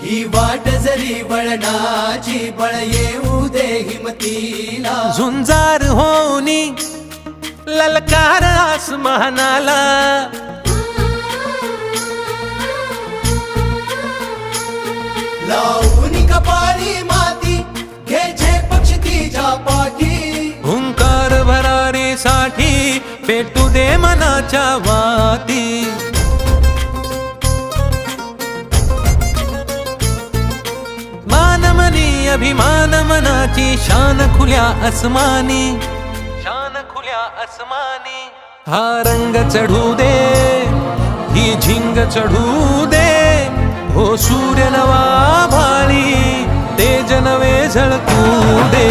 ही वाट जरी वळणाची बळ येऊ दे हिमतीला झुंजार होनी ललकार आसमानाला लावून कपाळी माती घे झेप क्षितिजा पाठी हुंकार भरारीसाठी पेटू दे मनाच्या वाती मानमनी अभिमान मनाची शान खुल्या आसमानी शान खुल्या आसमानी हा रंग चढू दे ही झिंग चढू दे हो सूर्य नवा भाळी तेज नवे झळकू दे